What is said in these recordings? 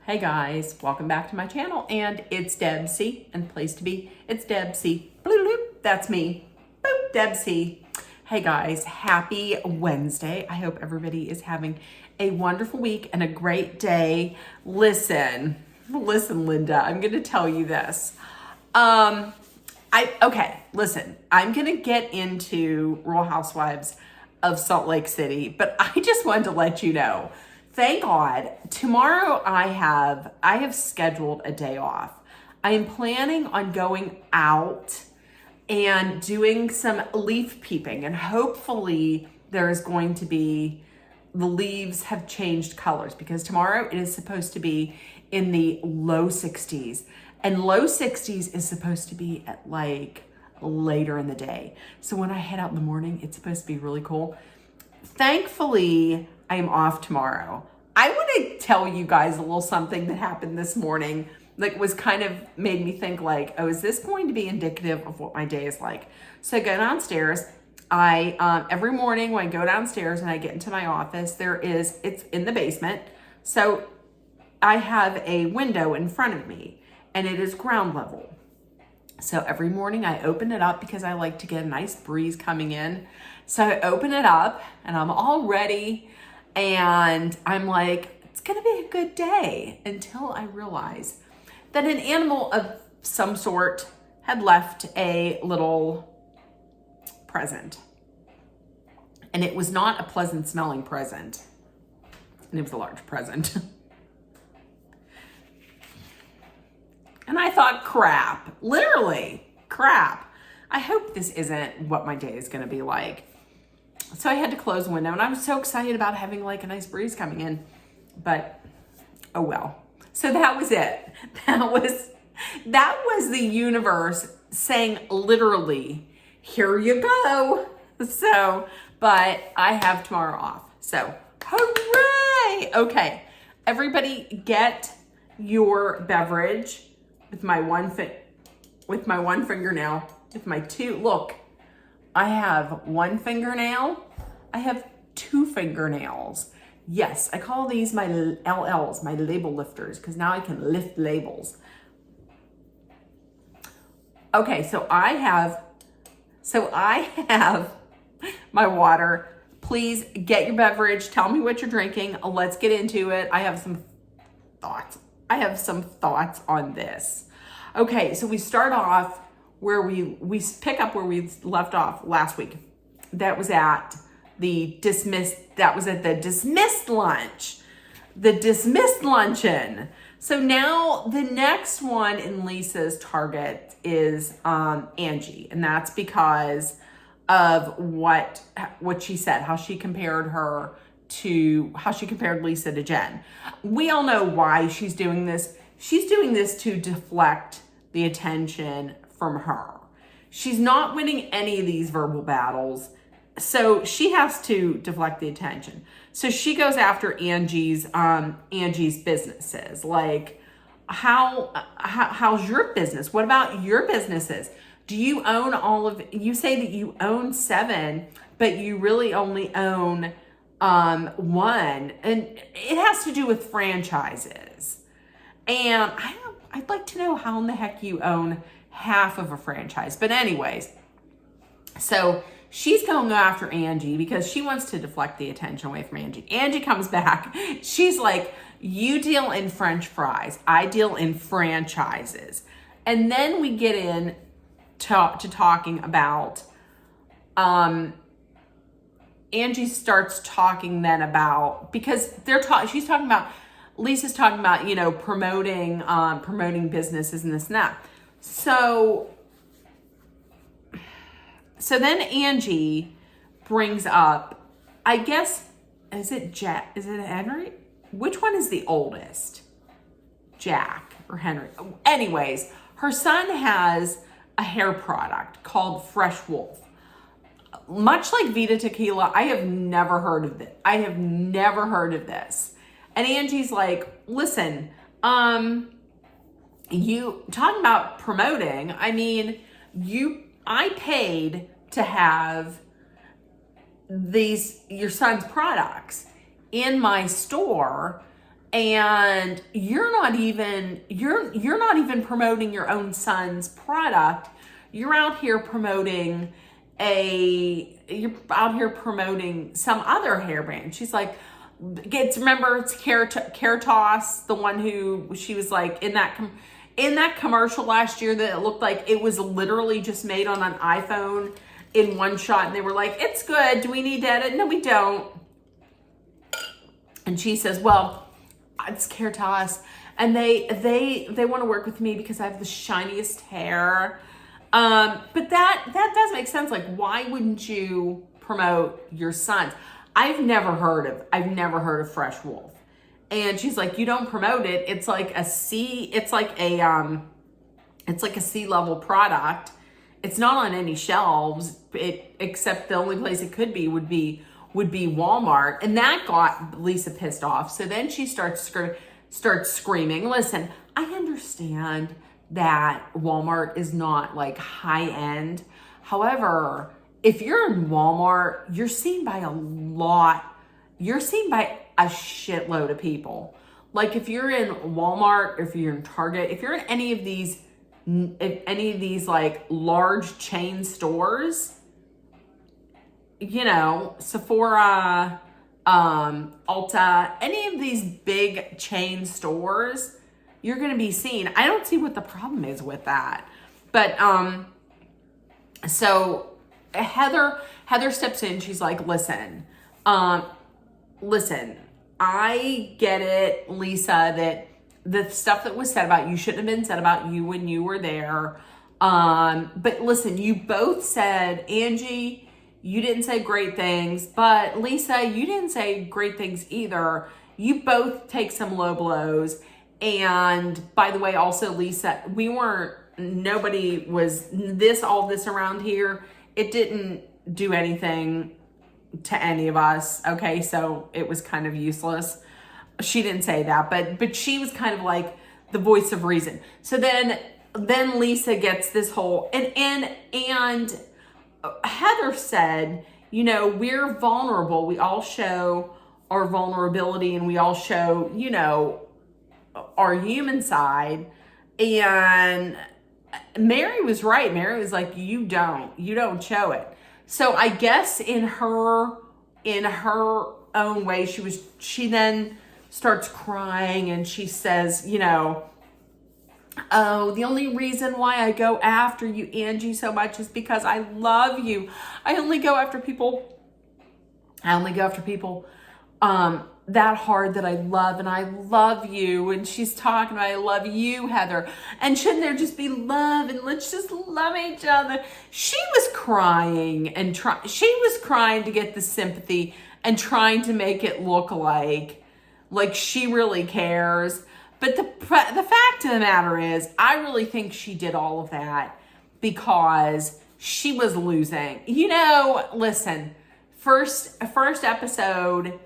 Hey guys, welcome back to my channel, and it's Debsy, and the place to be, it's Debsy. Bloop, bloop, that's me. Boop, Debsy. Hey guys, happy Wednesday. I hope everybody is having a wonderful week and a great day. Listen, Linda, I'm gonna tell you this. Listen, I'm gonna get into Real Housewives of Salt Lake City, but I just wanted to let you know, thank God, tomorrow I have scheduled a day off. I am planning on going out and doing some leaf peeping, and hopefully there's going to be, the leaves have changed colors because tomorrow it is supposed to be in the low 60s, and low 60s is supposed to be at like later in the day. So when I head out in the morning, it's supposed to be really cool. Thankfully, I am off tomorrow. I want to tell you guys a little something that happened this morning that was kind of made me think like, oh, is this going to be indicative of what my day is like? So I go downstairs. Every morning when I go downstairs and I get into my office, it's in the basement. So I have a window in front of me and it is ground level. So every morning I open it up because I like to get a nice breeze coming in. So I open it up and I'm all ready and I'm like, it's gonna be a good day, until I realize that an animal of some sort had left a little present. And it was not a pleasant smelling present. And it was a large present. And I thought, crap, literally crap. I hope this isn't what my day is gonna be like. So I had to close the window, and I was so excited about having like a nice breeze coming in, but oh well. So that was it. That was the universe saying literally, here you go. So, but I have tomorrow off. So hooray. Okay, everybody get your beverage with my one fingernail, with my two, look, I have one fingernail, I have two fingernails. Yes, I call these my LLs, my label lifters, because now I can lift labels. Okay, so I have my water. Please get your beverage. Tell me what you're drinking. Let's get into it. I have some thoughts on this. Okay, so we start off where we pick up where we left off last week. That was at the dismissed lunch. The dismissed luncheon. So now the next one in Lisa's target is Angie, and that's because of what she said, how she compared Lisa to Jen. We all know why she's doing this. She's doing this to deflect the attention from her. She's not winning any of these verbal battles, so she has to deflect the attention. So she goes after Angie's businesses. Like, how's your business? What about your businesses? Do you own you say that you own 7, but you really only own 1, and it has to do with franchises. And I'd like to know how in the heck you own half of a franchise. But anyways, so she's going after Angie because she wants to deflect the attention away from Angie. Angie comes back. She's like, you deal in French fries. I deal in franchises. And then we get in to talking about, Angie starts talking then about, because she's talking about, Lisa's talking about, promoting businesses and this and that. So then Angie brings up, I guess, is it Henry? Which one is the oldest? Jack or Henry? Anyways, her son has a hair product called Fresh Wolf. Much like Vita Tequila, I have never heard of this. And Angie's like, listen, you talking about promoting, I mean, I paid to have your son's products in my store, and you're not even promoting your own son's product. You're out here promoting some other hair brand. She's like, remember it's Caritas, the one who she was like in that commercial last year that it looked like it was literally just made on an iPhone in one shot, and they were like, it's good, do we need to edit? No, we don't. And she says, well, it's Caritas, and they want to work with me because I have the shiniest hair. But that does make sense. Like, why wouldn't you promote your sons? I've never heard of Fresh Wolf. And she's like, you don't promote it. It's like a C level product. It's not on any shelves, except the only place it could be would be Walmart. And that got Lisa pissed off. So then she starts screaming. Listen, I understand that Walmart is not like high end. However, if you're in Walmart, you're seen by a shitload of people. Like if you're in Walmart, if you're in Target, if you're in any of these like large chain stores, you know, Sephora, Ulta, any of these big chain stores, you're going to be seen. I don't see what the problem is with that. But so Heather steps in. She's like, listen, I get it, Lisa, that the stuff that was said about you shouldn't have been said about you when you were there. But listen, you both said, Angie, you didn't say great things, but Lisa, you didn't say great things either. You both take some low blows. And by the way, also Lisa, all this around here, it didn't do anything to any of us. Okay. So it was kind of useless. She didn't say that, but she was kind of like the voice of reason. So then Lisa gets this whole, and Heather said, you know, we're vulnerable. We all show our vulnerability, and we all show, you know, our human side. And Mary was right. Mary was like, you don't show it. So I guess in her own way, she then starts crying, and she says, you know, oh, the only reason why I go after you, Angie, so much is because I love you. I only go after people that hard that I love, and I love you. And she's talking about, I love you, Heather. And shouldn't there just be love, and let's just love each other? She was crying she was crying to get the sympathy and trying to make it look like she really cares. But the fact of the matter is, I really think she did all of that because she was losing. You know, listen, first episode,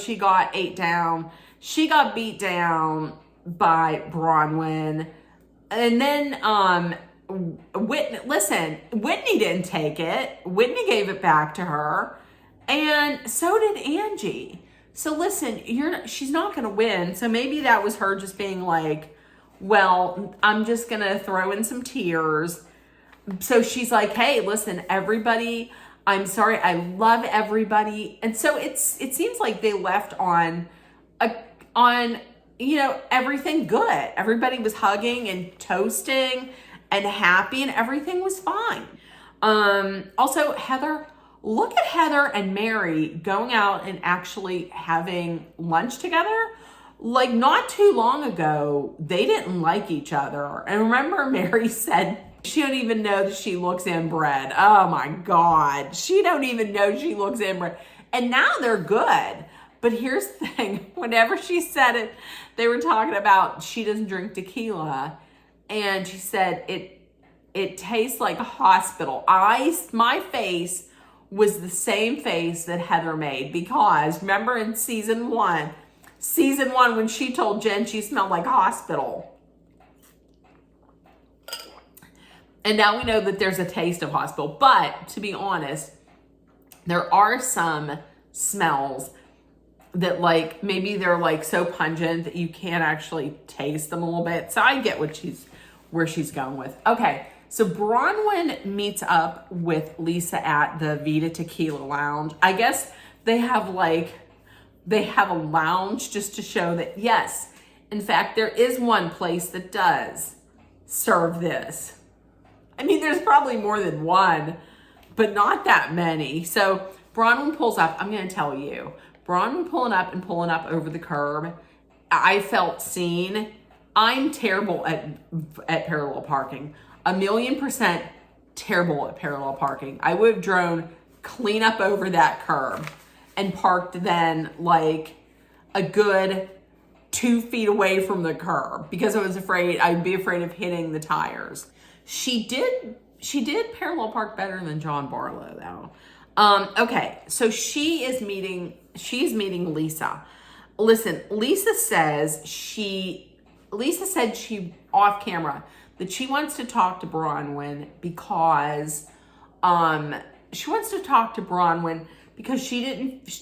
she got 8 down. She got beat down by Bronwyn. And then Whitney didn't take it. Whitney gave it back to her. And so did Angie. So listen, she's not going to win. So maybe that was her just being like, well, I'm just going to throw in some tears. So she's like, hey, listen, everybody, I'm sorry. I love everybody. And so it seems like they left on, you know, everything good. Everybody was hugging and toasting and happy, and everything was fine. Also, look at Heather and Mary going out and actually having lunch together. Like not too long ago, they didn't like each other. And remember, Mary said she don't even know that she looks inbred. Oh my God. She don't even know she looks inbred. And now they're good. But here's the thing. Whenever she said it, they were talking about she doesn't drink tequila. And she said, it tastes like a hospital. My face was the same face that Heather made, because remember in season one when she told Jen she smelled like a hospital. And now we know that there's a taste of hospital. But to be honest, there are some smells that like maybe they're like so pungent that you can't actually taste them a little bit. So I get where she's going with. Okay, so Bronwyn meets up with Lisa at the Vita Tequila Lounge. I guess they have a lounge just to show that, yes, in fact, there is one place that does serve this. I mean, there's probably more than one, but not that many. So Bronwyn pulls up. I'm going to tell you, Bronwyn pulling up over the curb. I felt seen. I'm terrible at parallel parking. 1,000,000% terrible at parallel parking. I would have drone clean up over that curb and parked then like a good 2 feet away from the curb because I was afraid I'd be afraid of hitting the tires. She did parallel park better than John Barlow though. Okay, so she's meeting Lisa. Listen, Lisa said she off camera that she wants to talk to Bronwyn because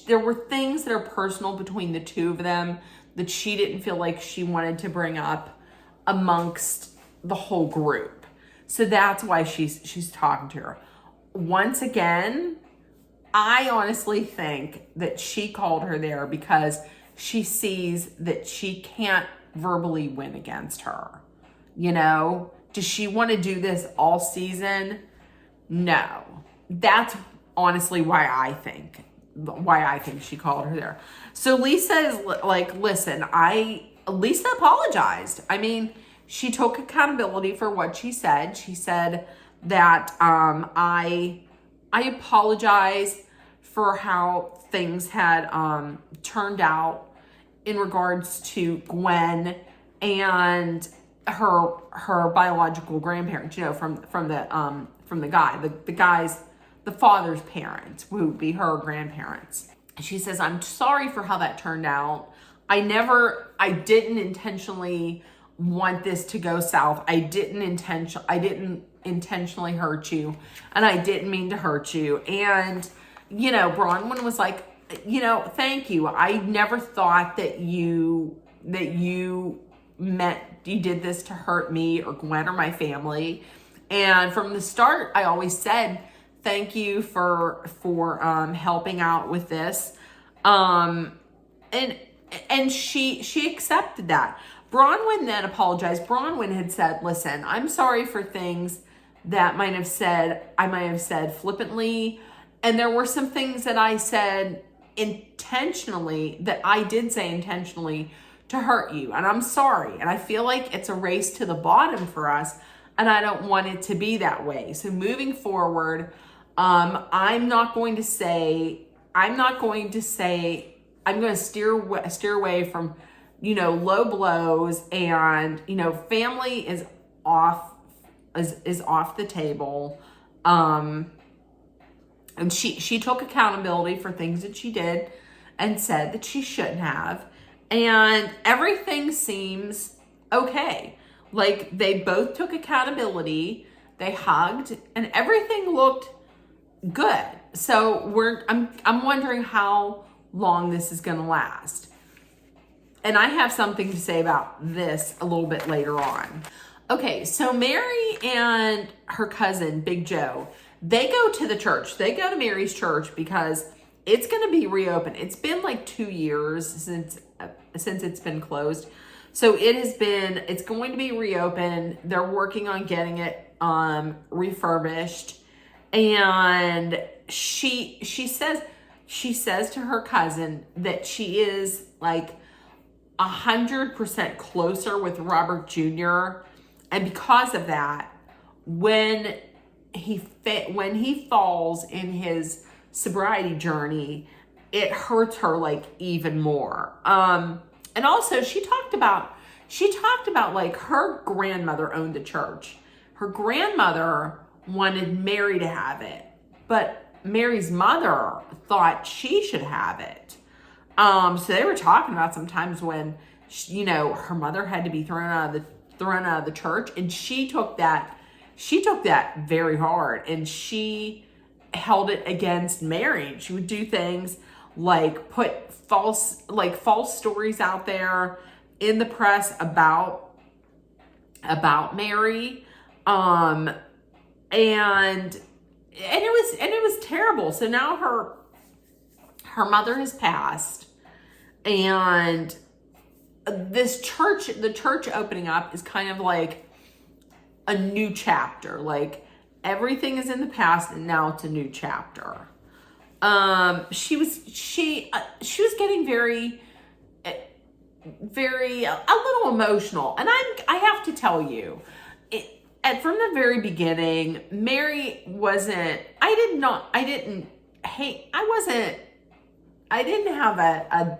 there were things that are personal between the two of them that she didn't feel like she wanted to bring up amongst the whole group. So that's why she's talking to her. Once again, I honestly think that she called her there because she sees that she can't verbally win against her. You know, does she want to do this all season? No. That's honestly why I think she called her there. So Lisa is like, listen, Lisa apologized. I mean, she took accountability for what she said. She said that I apologize for how things had turned out in regards to Gwen and her biological grandparents, you know, from the father's parents, who would be her grandparents. She says, I'm sorry for how that turned out. I didn't intentionally want this to go south. I didn't intentionally hurt you, and I didn't mean to hurt you. And, you know, Bronwyn was like, you know, thank you. I never thought that you did this to hurt me or Gwen or my family. And from the start, I always said, thank you for helping out with this. And she accepted that. Bronwyn then apologized. Bronwyn had said, listen, I'm sorry for things that I might have said flippantly. And there were some things that I said intentionally, that I did say intentionally, to hurt you. And I'm sorry. And I feel like it's a race to the bottom for us. And I don't want it to be that way. So moving forward, I'm going to steer away from, you know, low blows, and, you know, family is off the table. And she took accountability for things that she did and said that she shouldn't have. And everything seems okay. Like, they both took accountability, they hugged, and everything looked good. So I'm wondering how long this is going to last. And I have something to say about this a little bit later on. Okay, so Mary and her cousin, Big Joe, they go to the church. They go to Mary's church because it's going to be reopened. It's been like 2 years since it's been closed. So it's going to be reopened. They're working on getting it refurbished. And she says to her cousin that she is like 100% closer with Robert Jr. And because of that, when he falls in his sobriety journey, it hurts her like even more. And also she talked about like her grandmother owned the church. Her grandmother wanted Mary to have it, but Mary's mother thought she should have it. So they were talking about some times when, you know, her mother had to be thrown out of the church, and she took that very hard, and she held it against Mary. She would do things like put false stories out there in the press about Mary. And it was terrible. So now her mother has passed, and the church opening up is kind of like a new chapter. Like everything is in the past and now it's a new chapter. She was getting very a little emotional, and I have to tell you, from the very beginning, Mary wasn't. I didn't have a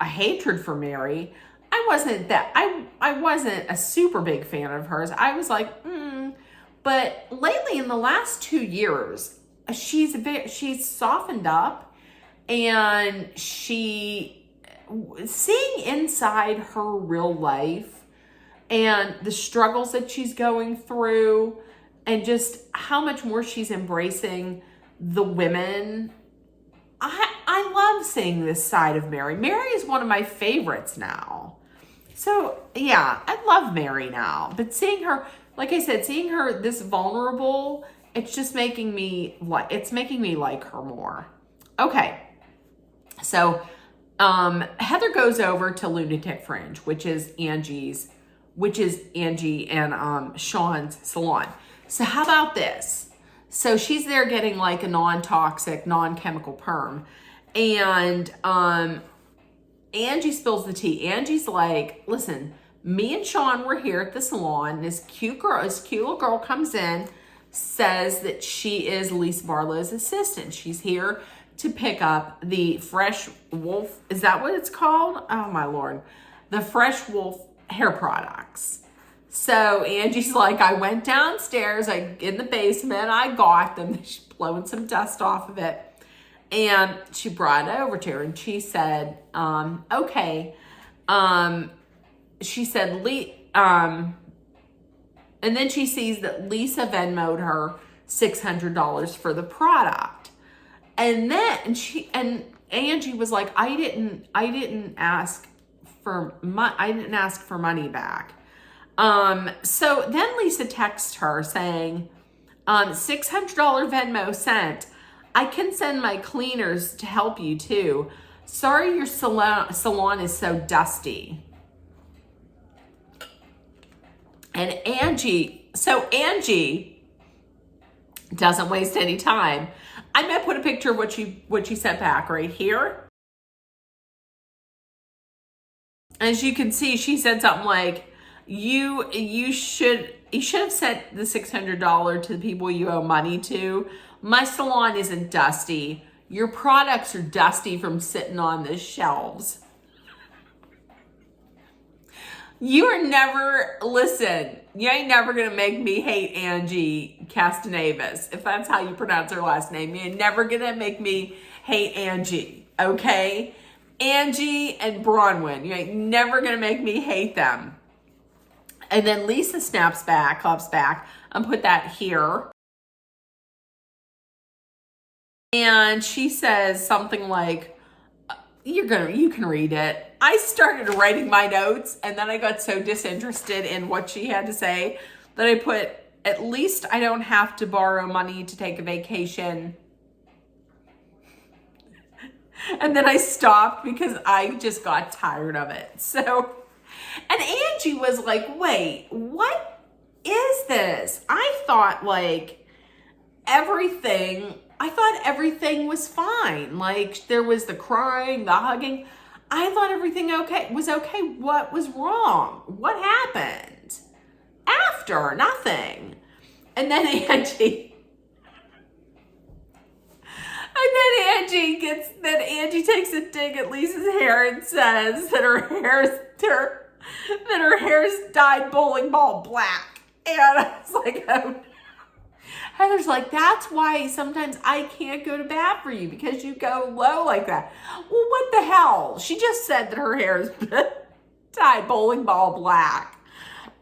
hatred for Mary. I wasn't a super big fan of hers. I was like, but lately in the last 2 years, she's softened up, and seeing inside her real life and the struggles that she's going through, and just how much more she's embracing the women. I love seeing this side of Mary. Mary is one of my favorites now. So yeah, I love Mary now. But seeing her, like I said, seeing her this vulnerable, it's just making me like her more. Okay. So Heather goes over to Lunatic Fringe, which is Angie and Sean's salon. So how about this? So she's there getting like a non-toxic, non-chemical perm. And Angie spills the tea. Angie's like, listen, me and Sean were here at the salon. This cute little girl comes in, says that she is Lisa Barlow's assistant. She's here to pick up the Fresh Wolf. Is that what it's called? Oh my Lord. The Fresh Wolf hair products. So Angie's like, I went downstairs, in the basement, I got them. She's blowing some dust off of it. And she brought it over to her, and she said, okay. She said, and then she sees that Lisa Venmo'd her $600 for the product. And then Angie was like, I didn't ask for money back. So then Lisa texts her saying, $600 Venmo sent. I can send my cleaners to help you too. Sorry your salon is so dusty. And Angie doesn't waste any time. I'm gonna put a picture of what she sent back right here. As you can see, she said something like, you should have sent the $600 to the people you owe money to. My salon isn't dusty. Your products are dusty from sitting on the shelves. You ain't never gonna make me hate Angie Castanevis, if that's how you pronounce her last name. You're never gonna make me hate Angie, okay? Angie and Bronwyn, you ain't never gonna make me hate them. And then Lisa hops back, and put that here. And she says something like, you can read it. I started writing my notes, and then I got so disinterested in what she had to say that I put, at least I don't have to borrow money to take a vacation. And then I stopped because I just got tired of it. So, and Angie was like, wait, what is this? I thought everything was fine. Like there was the crying, the hugging. I thought everything was okay. What was wrong? What happened? After, nothing. And then Angie takes a dig at Lisa's hair and says that her hair's dyed bowling ball black. And I was like, oh. Heather's like, that's why sometimes I can't go to bat for you, because you go low like that. Well, what the hell? She just said that her hair is dyed bowling ball black.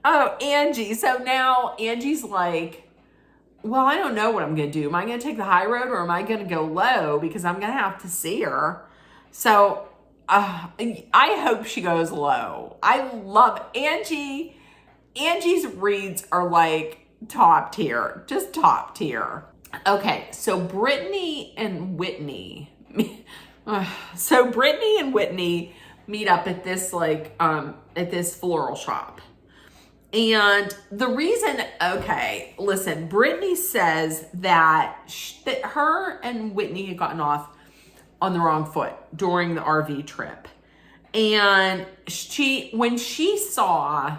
Oh, Angie. So now Angie's like, well, I don't know what I'm going to do. Am I going to take the high road or am I going to go low? Because I'm going to have to see her. So I hope she goes low. I love Angie. Angie's reads are like top tier, just top tier. Okay, so Brittany and Whitney. So Brittany and Whitney meet up at this at this floral shop. And the reason, okay, listen, Brittany says that that her and Whitney had gotten off on the wrong foot during the RV trip. And when she saw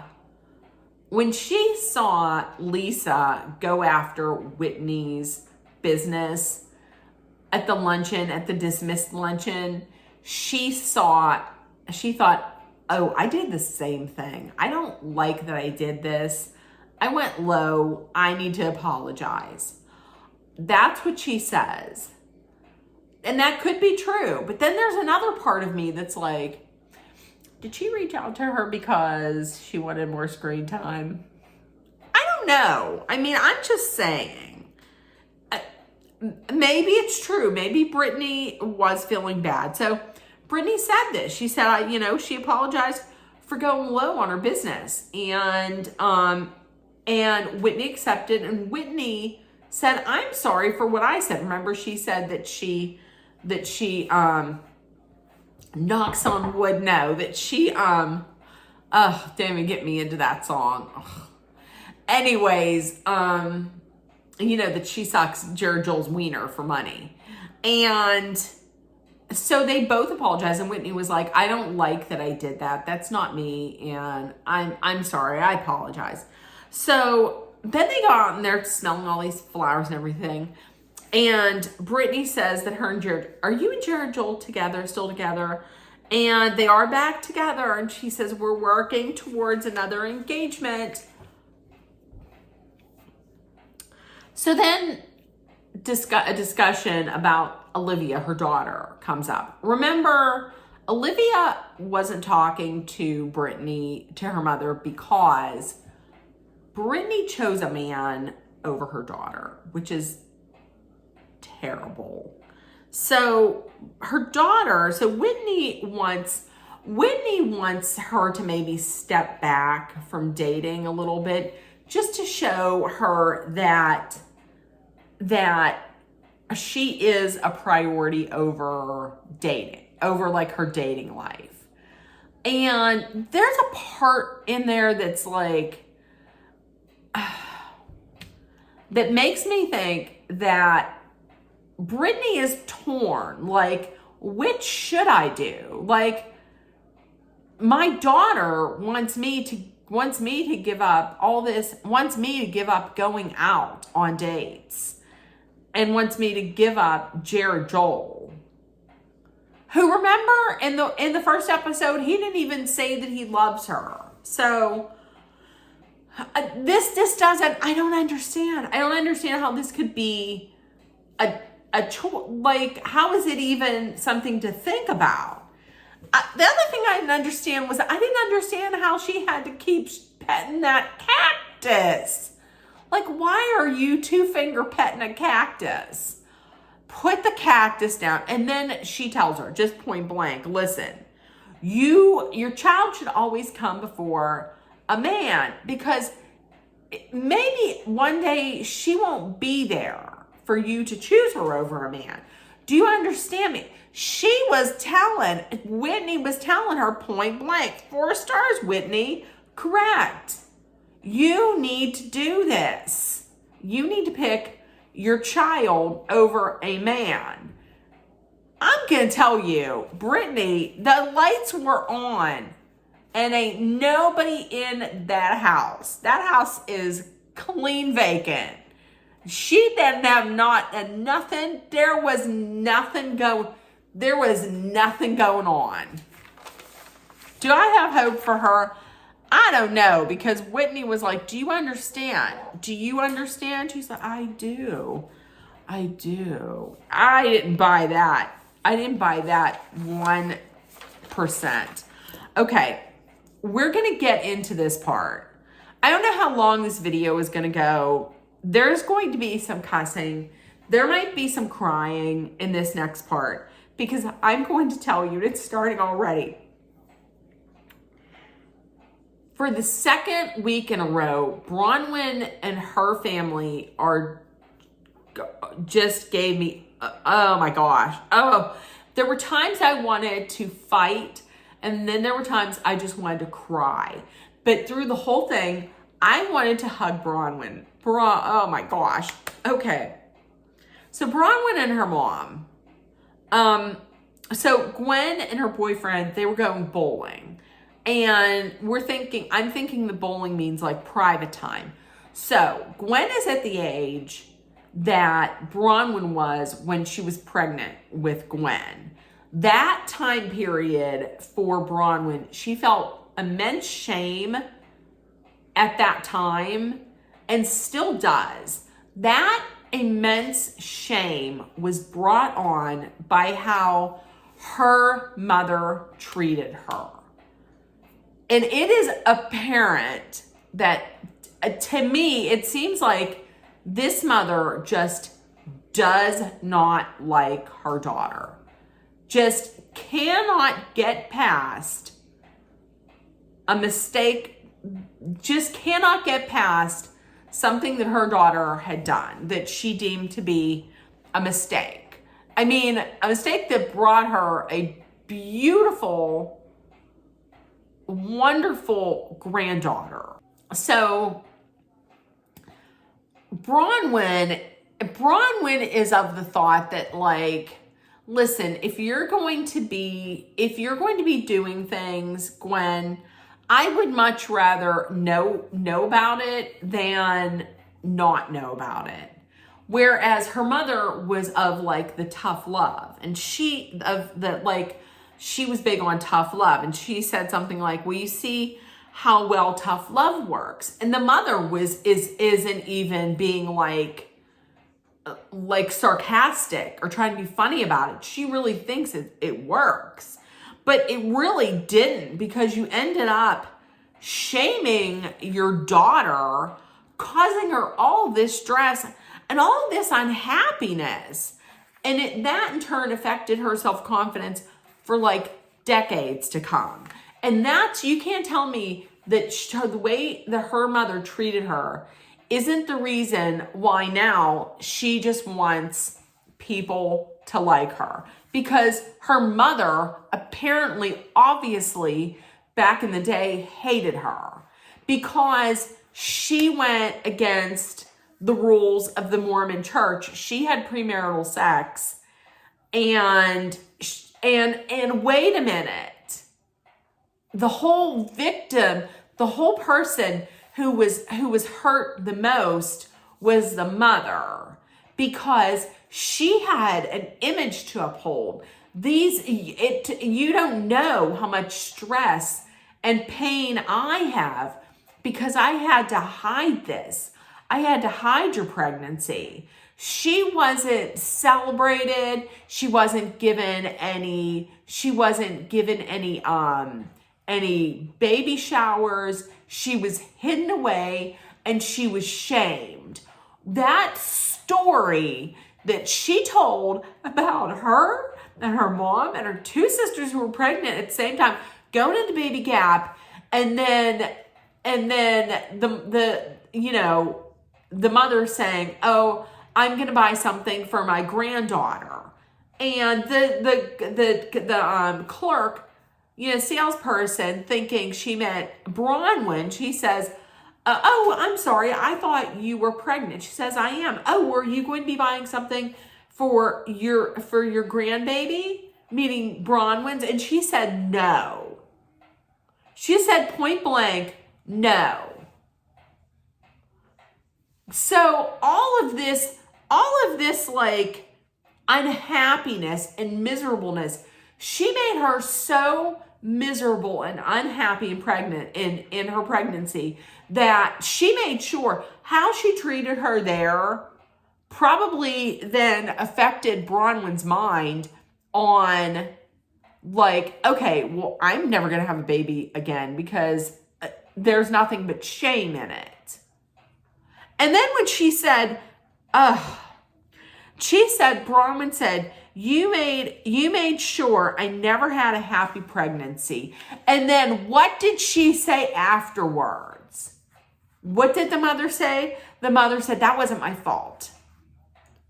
Lisa go after Whitney's business at the luncheon, at the dismissed luncheon, she thought, oh, I did the same thing. I don't like that I did this. I went low. I need to apologize. That's what she says. And that could be true. But then there's another part of me that's like, did she reach out to her because she wanted more screen time? I don't know. I mean, I'm just saying. Maybe it's true. Maybe Brittany was feeling bad. So Brittany said this. She said, she apologized for going low on her business. And Whitney accepted. And Whitney said, I'm sorry for what I said. Remember, she said that she knocks on wood. No, that she, oh, damn it, get me into that song. Ugh. Anyways, that she sucks Jared Joel's wiener for money. And so they both apologized, and Whitney was like, I don't like that I did that. That's not me, and I'm sorry. I apologize. So then they go out and they're smelling all these flowers and everything. And Brittany says that her and Jared, are you and Jared Joel still together? And they are back together. And she says, we're working towards another engagement. So then a discussion about Olivia, her daughter, comes up. Remember, Olivia wasn't talking to Brittany, to her mother, because Brittany chose a man over her daughter, which is terrible. So her daughter, Whitney wants her to maybe step back from dating a little bit, just to show her that she is a priority over dating, over like her dating life. And there's a part in there that's like, that makes me think that Brittany is torn. Like, which should I do? Like, my daughter wants me to give up all this, wants me to give up going out on dates, and wants me to give up Jared Joel, who, remember, in the first episode, he didn't even say that he loves her. So this doesn't, I don't understand how this could be a choice. Like, how is it even something to think about? The other thing I didn't understand was, I didn't understand how she had to keep petting that cactus. Like, why are you two-finger petting a cactus? Put the cactus down. And then she tells her, just point blank, listen, your child should always come before a man, because maybe one day she won't be there for you to choose her over a man. Do you understand me? Whitney was telling her point blank, 4 stars, Whitney, correct. You need to do this. You need to pick your child over a man. I'm going to tell you, Brittany, the lights were on and ain't nobody in that house. That house is clean vacant. She didn't have nothing. There was nothing going on. Do I have hope for her? I don't know, because Whitney was like, do you understand? Do you understand? She's like, I do. I didn't buy that. 1%. Okay, we're going to get into this part. I don't know how long this video is going to go. there's going to be some cussing. There might be some crying in this next part because I'm going to tell you, it's starting already. For the second week in a row, Bronwyn and her family just gave me, oh my gosh. Oh, there were times I wanted to fight, and then there were times I just wanted to cry. But through the whole thing, I wanted to hug Bronwyn. Oh my gosh. Okay. So Bronwyn and her mom. So Gwen and her boyfriend, they were going bowling. And I'm thinking the bowling means like private time. So Gwen is at the age that Bronwyn was when she was pregnant with Gwen. That time period for Bronwyn, she felt immense shame at that time and still does. That immense shame was brought on by how her mother treated her. And it is apparent that, to me, it seems like this mother just does not like her daughter. Just cannot get past a mistake, just cannot get past something that her daughter had done that she deemed to be a mistake. I mean, a mistake that brought her a beautiful, wonderful granddaughter. So Bronwyn is of the thought that, like, listen, if you're going to be doing things, Gwen, I would much rather know about it than not know about it. Whereas her mother was of like the tough love, and she was big on tough love, and she said something like, well, you see how well tough love works. And the mother isn't even being like sarcastic or trying to be funny about it. She really thinks it works. But it really didn't, because you ended up shaming your daughter, causing her all this stress and all this unhappiness. And that in turn affected her self-confidence for like decades to come. And you can't tell me that the way that her mother treated her isn't the reason why now she just wants people to like her. Because her mother apparently, obviously, back in the day, hated her because she went against the rules of the Mormon church. She had premarital sex, and wait a minute, the whole victim, the whole person who was hurt the most was the mother, because she had an image to uphold. You don't know how much stress and pain I have, because I had to hide this. I had to hide your pregnancy. She wasn't celebrated. She wasn't given any baby showers. She was hidden away and she was shamed. That story that she told about her and her mom and her two sisters who were pregnant at the same time, going into baby gap, and then the mother saying, "Oh, I'm going to buy something for my granddaughter," and the clerk, salesperson, thinking she meant Bronwyn, she says, "Oh, I'm sorry, I thought you were pregnant." She says, "I am." "Oh, were you going to be buying something for your grandbaby?" Meaning Bronwyn's. And she said no. She said point blank, no. So all of this like unhappiness and miserableness, she made her so miserable and unhappy and pregnant in her pregnancy that she made sure how she treated her there probably then affected Bronwyn's mind on like, okay, well, I'm never going to have a baby again because there's nothing but shame in it. And then when she said, Bronwyn said, you made sure I never had a happy pregnancy. And then what did she say afterwards? What did the mother say? The mother said, that wasn't my fault.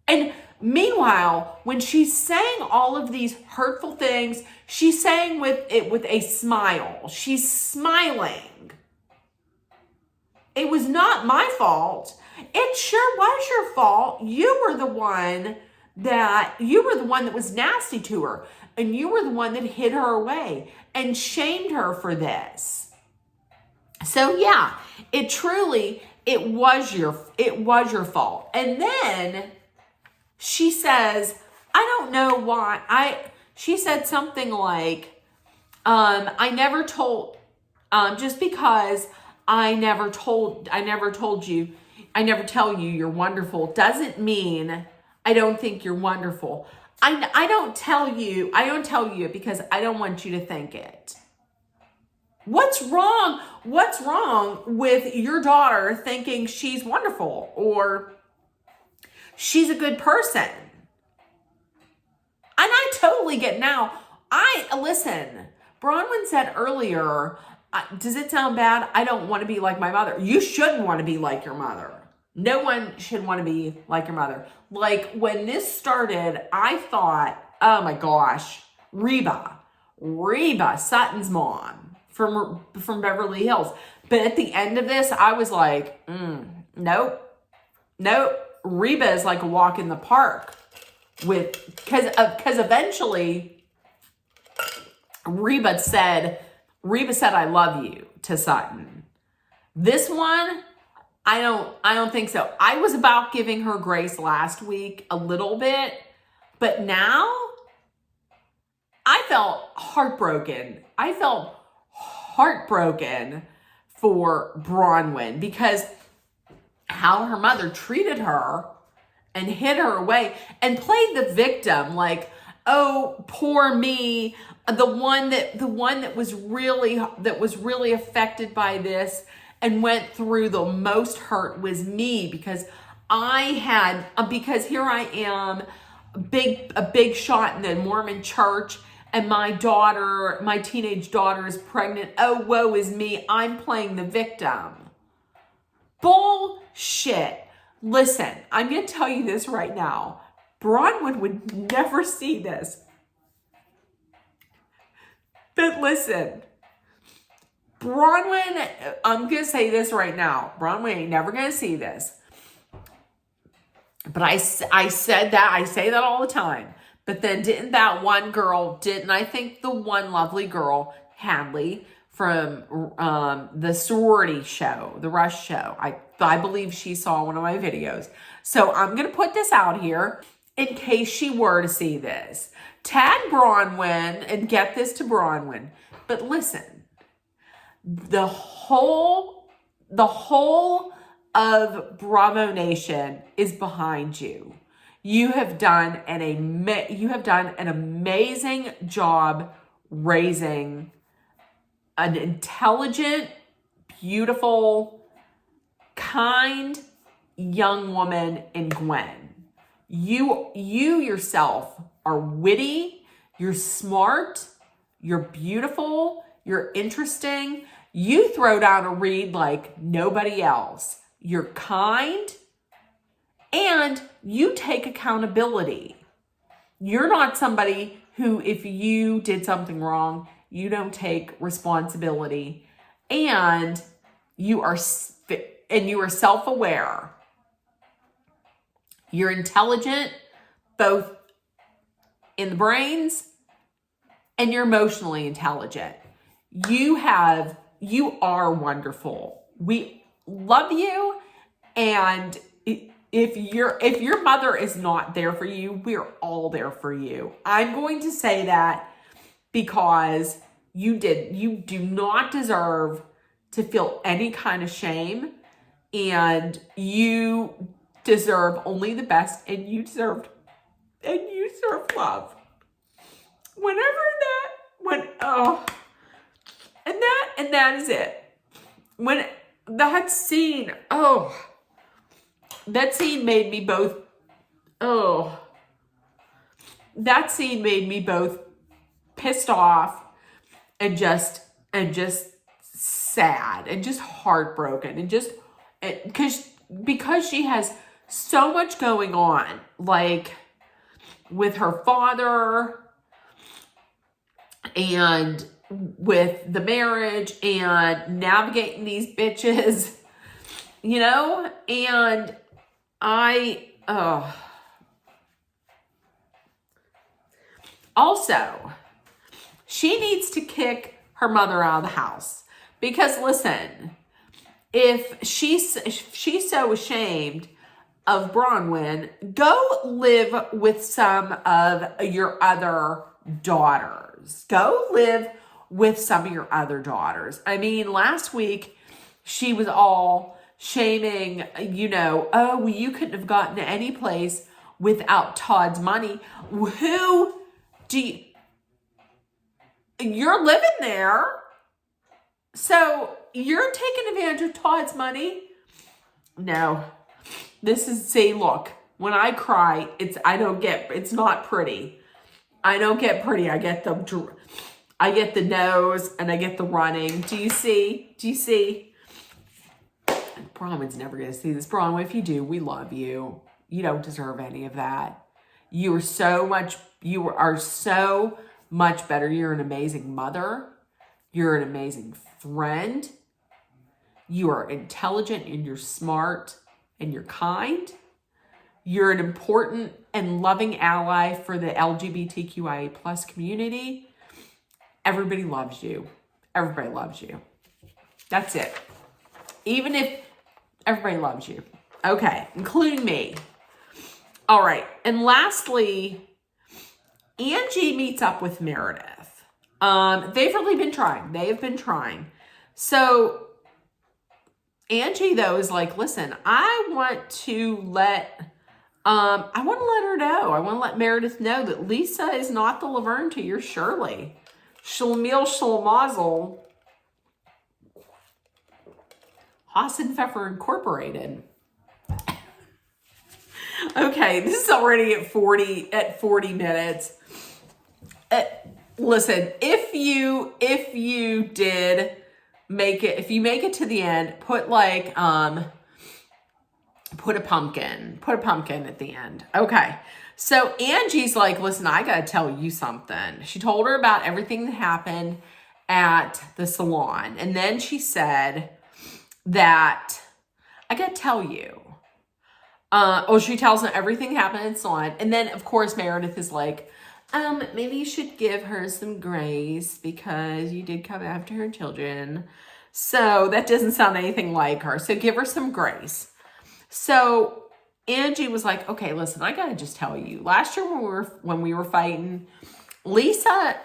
And meanwhile, when she's saying all of these hurtful things, she's saying with a smile. She's smiling. It was not my fault. It sure was your fault. You were the one that was nasty to her. And you were the one that hid her away and shamed her for this. So yeah, it was your fault. And then she says, I don't know why. She said something like, I never told, just because I never tell you you're wonderful doesn't mean I don't think you're wonderful. I don't tell you it because I don't want you to think it. What's wrong? What's wrong with your daughter thinking she's wonderful or she's a good person? And I totally get now. Listen, Bronwyn said earlier, does it sound bad? I don't want to be like my mother. You shouldn't want to be like your mother. No one should want to be like your mother. Like when this started, I thought, oh my gosh, Reba, Sutton's mom from Beverly Hills. But at the end of this, I was like, nope. Reba is like a walk in the park because eventually Reba said, I love you to Sutton. This one, I don't think so. I was about giving her grace last week a little bit, but now I felt heartbroken. For Bronwyn because how her mother treated her and hid her away and played the victim like, oh, poor me, the one that was really affected by this and went through the most hurt was me because here I am, a big shot in the Mormon church, and my teenage daughter is pregnant. Oh, woe is me. I'm playing the victim. Bullshit. Listen, I'm going to tell you this right now. Bronwyn would never see this. But listen, Bronwyn, I'm going to say this right now. Bronwyn ain't never going to see this. But I say that all the time. But then didn't I think the one lovely girl, Hadley, from the sorority show, the Rush show, I believe she saw one of my videos. So I'm going to put this out here in case she were to see this. Tag Bronwyn and get this to Bronwyn. But listen, the whole of Bravo Nation is behind you. You have done an amazing job raising an intelligent, beautiful, kind young woman in Gwen. You yourself are witty, you're smart, you're beautiful, you're interesting. You throw down a read like nobody else. You're kind. And you take accountability. You're not somebody who, if you did something wrong, you don't take responsibility. And you are self-aware. You're intelligent, both in the brains, and you're emotionally intelligent. You are wonderful. We love you, and if your mother is not there for you, we're all there for you. I'm going to say that because you do not deserve to feel any kind of shame, and you deserve only the best, and you deserve love. And that is it. When that scene, that scene made me both, oh, that scene made me both pissed off and just sad and just heartbroken and just because she has so much going on, like with her father and with the marriage and navigating these bitches, you know, and also, she needs to kick her mother out of the house. Because listen, if she's so ashamed of Bronwyn, go live with some of your other daughters. Go live with some of your other daughters. I mean, last week, she was all shaming, you know, oh, well, you couldn't have gotten to any place without Todd's money. Who do you... You're living there, so you're taking advantage of Todd's money? No. Look, when I cry, it's not pretty. I don't get pretty. I get the nose and I get the running. Do you see? Bronwyn's never going to see this. Bronwyn, if you do, we love you. You don't deserve any of that. You are so much better. You're an amazing mother. You're an amazing friend. You are intelligent and you're smart and you're kind. You're an important and loving ally for the LGBTQIA plus community. Everybody loves you. Everybody loves you. That's it. Even if everybody loves you. Okay, including me. All right, and lastly, Angie meets up with Meredith. They've really been trying. They have been trying. So Angie, though, is like, listen, I want to let her know. I want to let Meredith know that Lisa is not the Laverne to your Shirley. Shlemiel Shlemazel, Haas and Pfeffer Incorporated. Okay, this is already at 40 minutes. Listen, if you make it to the end, put a pumpkin at the end. Okay. So Angie's like, listen, I got to tell you something. She told her about everything that happened at the salon. And then she said that I got to tell you. She tells them everything happened in the salon. And then of course Meredith is like, maybe you should give her some grace because you did come after her children. So that doesn't sound anything like her. So give her some grace. So Angie was like, okay, listen, I gotta just tell you. Last year when we were fighting, Lisa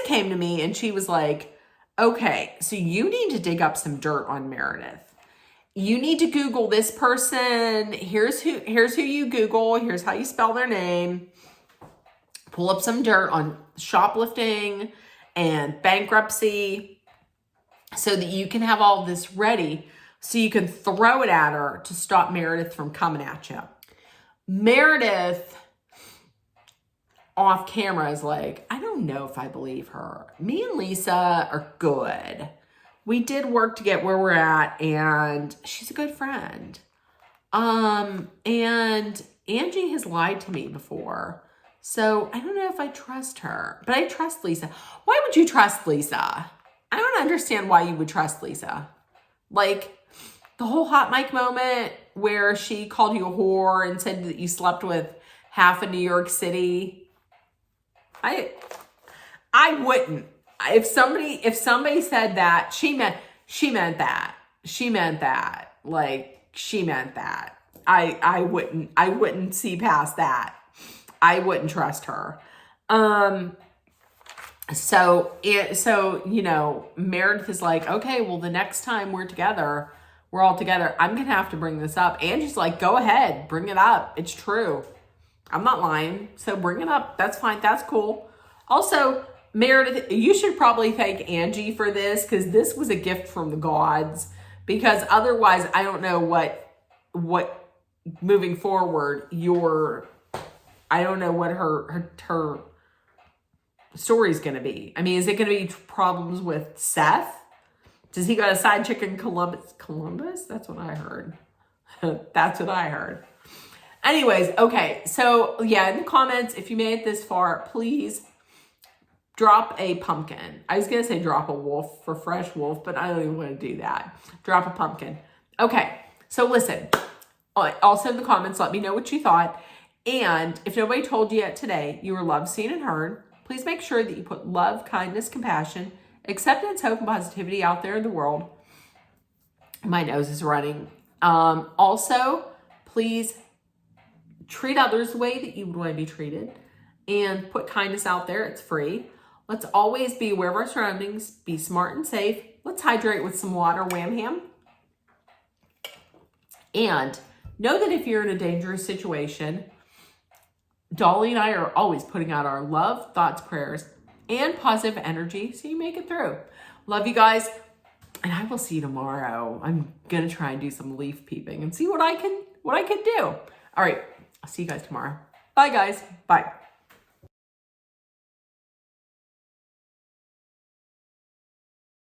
came to me and she was like, okay, so you need to dig up some dirt on Meredith. You need to Google this person. Here's who you Google. Here's how you spell their name. Pull up some dirt on shoplifting and bankruptcy so that you can have all this ready so you can throw it at her to stop Meredith from coming at you. Meredith off camera is like, I don't know if I believe her. Me and Lisa are good. We did work to get where we're at and she's a good friend. And Angie has lied to me before. So I don't know if I trust her, but I trust Lisa. Why would you trust Lisa? I don't understand why you would trust Lisa. Like the whole hot mic moment where she called you a whore and said that you slept with half of New York City. I wouldn't. If somebody said that, she meant that. Like she meant that. I wouldn't see past that. I wouldn't trust her. So you know, Meredith is like, okay, well, the next time we're all together, I'm going to have to bring this up. Angie's like, go ahead, bring it up. It's true. I'm not lying. So bring it up. That's fine. That's cool. Also, Meredith, you should probably thank Angie for this because this was a gift from the gods, because otherwise I don't know what moving forward, I don't know what her story's going to be. I mean, is it going to be problems with Seth? Does he got a side chick in Columbus? Columbus? That's what I heard. That's what I heard. Anyways, okay. So yeah, in the comments, if you made it this far, please drop a pumpkin. I was going to say drop a wolf for fresh wolf, but I don't even want to do that. Drop a pumpkin. Okay. So listen, also in the comments, let me know what you thought. And if nobody told you yet today, you were loved, seen, and heard, please make sure that you put love, kindness, compassion, acceptance, hope, and positivity out there in the world. My nose is running. Also, please treat others the way that you would want to be treated and put kindness out there. It's free. Let's always be aware of our surroundings, be smart and safe. Let's hydrate with some water, wham ham. And know that if you're in a dangerous situation, Dolly and I are always putting out our love, thoughts, prayers, and positive energy so you make it through. Love you guys, and I will see you tomorrow. I'm gonna try and do some leaf peeping and see what I can do. All right, I'll see you guys tomorrow. Bye, guys. Bye.